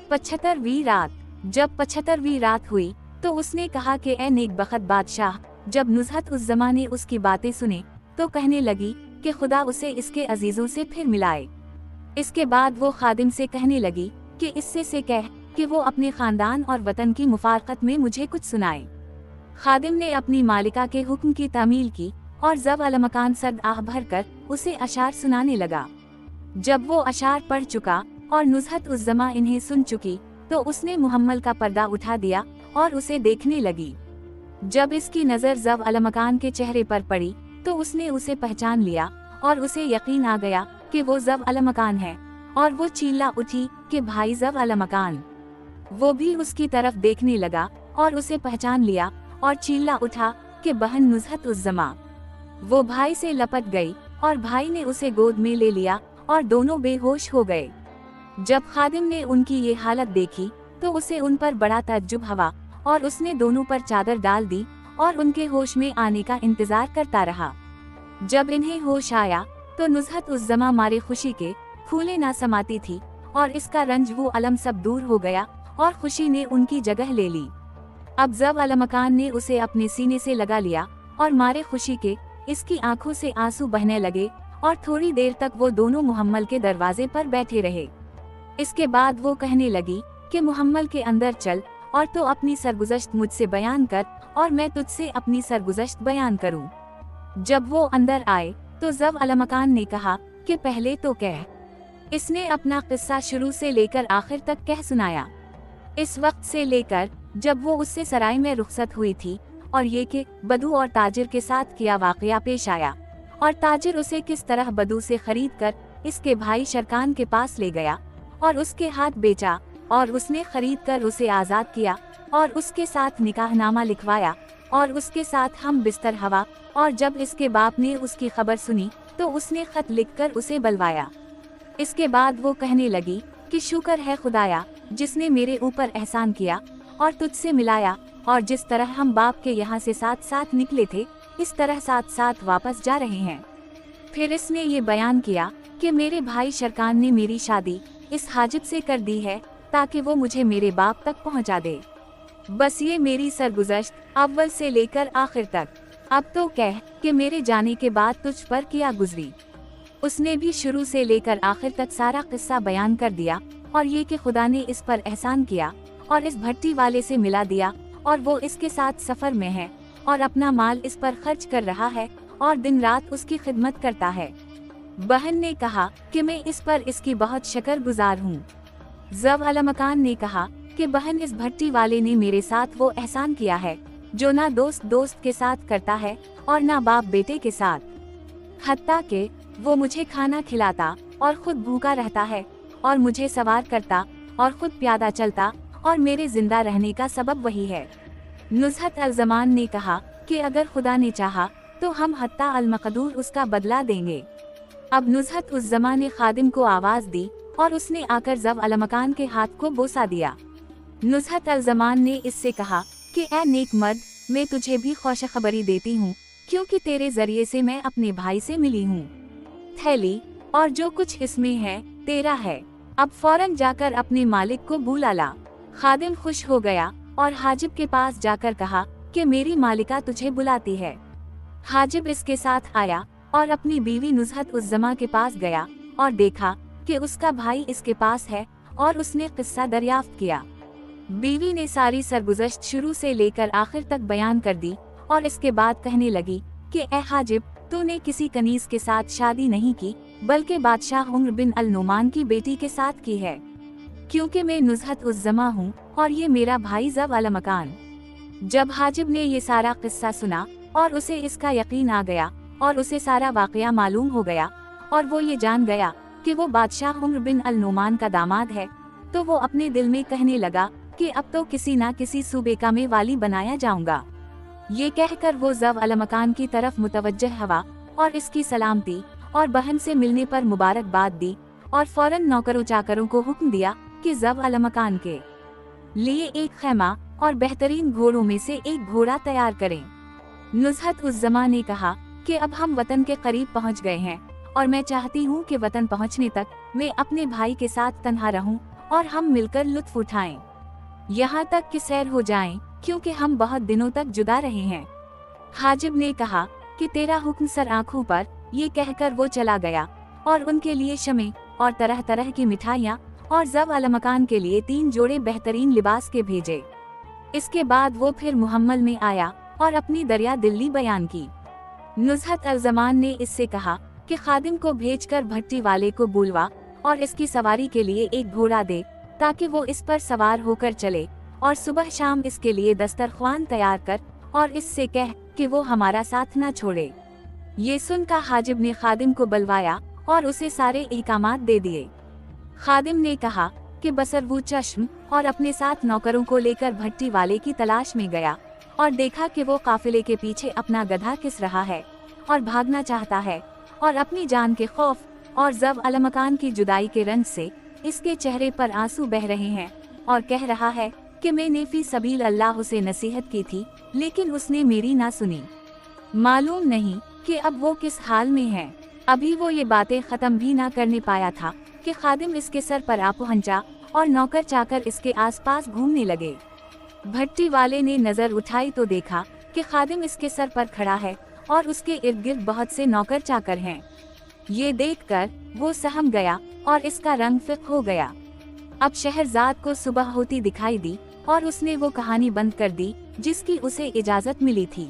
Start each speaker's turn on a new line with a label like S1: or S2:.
S1: 75वीं रात। जब 75वीं रात हुई तो उसने कहा कि ए नेक बख्त बादशाह। जब नुज़हत उस ज़मा ने उसकी बातें सुने तो कहने लगी कि खुदा उसे इसके अजीजों से फिर मिलाए। इसके बाद वो खादिम से कहने लगी कि इससे से कह कि वो अपने खानदान और वतन की मुफारकत में मुझे कुछ सुनाए। खादिम ने अपनी मालिका के हुक्म की तामील की और ज़ब अलमकान सद आह भर कर उसे अशार सुनाने लगा। जब वो अशार पढ़ चुका और नुज़हत उस ज़मा इन्हें सुन चुकी तो उसने मुहम्मल का पर्दा उठा दिया और उसे देखने लगी। जब इसकी नज़र ज़ब अलमकान के चेहरे पर पड़ी तो उसने उसे पहचान लिया और उसे यकीन आ गया कि वो ज़ब अलमकान है, और वो चिल्ला उठी कि भाई ज़ब अलमकान। वो भी उसकी तरफ देखने लगा और उसे पहचान लिया और चिल्ला उठा कि बहन नुज़हत उस ज़मा। वो भाई से लपट गई और भाई ने उसे गोद में ले लिया और दोनों बेहोश हो गए। जब खादिम ने उनकी ये हालत देखी तो उसे उन पर बड़ा तअज्जुब हुआ और उसने दोनों पर चादर डाल दी और उनके होश में आने का इंतजार करता रहा। जब इन्हें होश आया तो नुज़हत उस ज़मा मारे खुशी के फूले ना समाती थी और इसका रंज वो अलम सब दूर हो गया और खुशी ने उनकी जगह ले ली। अब ज़ब अलमकान ने उसे अपने सीने से लगा लिया और मारे खुशी के इसकी आंखों से आंसू बहने लगे और थोड़ी देर तक वो दोनों मुहम्मल के दरवाजे पर बैठे रहे। इसके बाद वो कहने लगी कि मुहम्मल के अंदर चल और तो अपनी सरगुज़श्त मुझसे बयान कर और मैं तुझसे अपनी सरगुज़श्त बयान करूं। जब वो अंदर आए तो ज़ब अलमकान ने कहा कि पहले तो कह। इसने अपना किस्सा शुरू से लेकर आखिर तक कह सुनाया। इस वक्त से लेकर जब वो उससे सराय में रुखसत हुई थी और ये कि बदू और ताजिर के साथ किया वाक़या पेश आया और ताजिर उसे किस तरह बदू से खरीद कर इसके भाई शरकान के पास ले गया और उसके हाथ बेचा और उसने खरीद कर उसे आज़ाद किया और उसके साथ निकाहनामा लिखवाया और उसके साथ हम बिस्तर हवा। और जब इसके बाप ने उसकी खबर सुनी तो उसने खत लिखकर उसे बलवाया। इसके बाद वो कहने लगी कि शुक्र है खुदाया जिसने मेरे ऊपर एहसान किया और तुझसे मिलाया, और जिस तरह हम बाप के यहाँ से साथ साथ निकले थे इस तरह साथ साथ वापस जा रहे हैं। फिर इसने ये बयान किया कि मेरे भाई शरकान ने मेरी शादी इस हाजिब से कर दी है ताकि वो मुझे मेरे बाप तक पहुंचा दे। बस ये मेरी सरगुज़श्त अव्वल से लेकर आखिर तक। अब तो कह कि मेरे जाने के बाद तुझ पर क्या गुजरी। उसने भी शुरू से लेकर आखिर तक सारा किस्सा बयान कर दिया और ये कि खुदा ने इस पर एहसान किया और इस भट्टी वाले से मिला दिया और वो इसके साथ सफर में है और अपना माल इस पर खर्च कर रहा है और दिन रात उसकी खिदमत करता है। बहन ने कहा कि मैं इस पर इसकी बहुत शुक्रगुजार हूँ। ज़ब अलमकान ने कहा कि बहन इस भट्टी वाले ने मेरे साथ वो एहसान किया है जो ना दोस्त दोस्त के साथ करता है और ना बाप बेटे के साथ, हत्ता के वो मुझे खाना खिलाता और खुद भूखा रहता है और मुझे सवार करता और खुद प्यादा चलता और मेरे जिंदा रहने का सबब वही है। नुज़हत अल ज़मान ने कहा कि अगर खुदा ने चाहा तो हम हत्ता अल मक़दूर उसका बदला देंगे। अब नुज़हत उस ज़मा ने खादिम को आवाज़ दी और उसने आकर ज़ब अलमकान के हाथ को बोसा दिया। नुज़हत अल ज़मान ने इससे कहा कि ए नेक मर्द, मैं तुझे भी खुशखबरी देती हूँ क्योंकि तेरे जरिए से मैं अपने भाई से मिली हूँ। थैली और जो कुछ इसमें है तेरा है, अब फौरन जाकर अपने मालिक को बुला ला। खादिम खुश हो गया और हाजिब के पास जाकर कहा कि मेरी मालिका तुझे बुलाती है। हाजिब इसके साथ आया और अपनी बीवी नुज़हत उस ज़मा के पास गया और देखा कि उसका भाई इसके पास है और उसने किस्सा दरियाफ्त किया। बीवी ने सारी सरगुज़श्त शुरू से लेकर आखिर तक बयान कर दी और इसके बाद कहने लगी कि ए हाजिब, तूने किसी कनीज के साथ शादी नहीं की बल्कि बादशाह उम्र बिन अल नुमान की बेटी के साथ की है, क्योंकि मैं नुज़हत उस ज़मा हूँ और ये मेरा भाई ज़ब अलमकान। जब हाजिब ने ये सारा किस्सा सुना और उसे इसका यकीन आ गया और उसे सारा वाक़या मालूम हो गया और वो ये जान गया कि वो बादशाह उम्र बिन अल नुमान का दामाद है, तो वो अपने दिल में कहने लगा कि अब तो किसी ना किसी सूबे का मैं वाली बनाया जाऊंगा। ये कहकर वो ज़ब अलमकान की तरफ मुतवज्जह हुआ और इसकी सलामती और बहन से मिलने पर मुबारकबाद दी और फौरन नौकरों चाकरों को हुक्म दिया कि ज़ब अलमकान के लिए एक खैमा और बेहतरीन घोड़ों में से एक घोड़ा तैयार करें। नुज़हत उस ज़मा ने कहा कि अब हम वतन के करीब पहुंच गए हैं और मैं चाहती हूं कि वतन पहुंचने तक मैं अपने भाई के साथ तन्हा रहूं और हम मिलकर लुत्फ उठाएं। यहाँ तक कि सैर हो जाएं, क्योंकि हम बहुत दिनों तक जुदा रहे हैं। हाजिब ने कहा कि तेरा हुक्म सर आँखों पर, ये कहकर वो चला गया और उनके लिए शमे और तरह तरह की मिठाइयाँ और जब अलमकान के लिए 3 जोड़े बेहतरीन लिबास के भेजे। इसके बाद वो फिर मुहम्मल में आया और अपनी दरिया दिल्ली बयान की। नुज़हत अल-ज़मान ने इससे कहा कि खादिम को भेजकर भट्टी वाले को बुलवा और इसकी सवारी के लिए एक घोड़ा दे, ताकि वो इस पर सवार होकर चले, और सुबह शाम इसके लिए दस्तरख्वान तैयार कर और इससे कह कि वो हमारा साथ न छोड़े। ये सुनकर हाजिब ने खादिम को बुलवाया और उसे सारे इहकामात दे दिए। खादिम ने कहा कि बसरवू चश्म और अपने साथ नौकरों को लेकर भट्टी वाले की तलाश में गया और देखा कि वो काफिले के पीछे अपना गधा किस रहा है और भागना चाहता है, और अपनी जान के खौफ और जब अलमकान की जुदाई के रंज से इसके चेहरे पर आंसू बह रहे हैं, और कह रहा है कि मैंने फी सबील अल्लाह उसे नसीहत की थी, लेकिन उसने मेरी ना सुनी। मालूम नहीं कि अब वो किस हाल में है। अभी वो ये बातें खत्म भी ना करने पाया था कि खादिम इसके सर पर आ पहुंचा और नौकर चाकर इसके आसपास घूमने लगे। भट्टी वाले ने नजर उठाई तो देखा कि खादिम इसके सर पर खड़ा है और उसके इर्द गिर्द बहुत से नौकर चाकर हैं। ये देखकर वो सहम गया और इसका रंग फिक हो गया। अब शहरजाद को सुबह होती दिखाई दी और उसने वो कहानी बंद कर दी जिसकी उसे इजाजत मिली थी।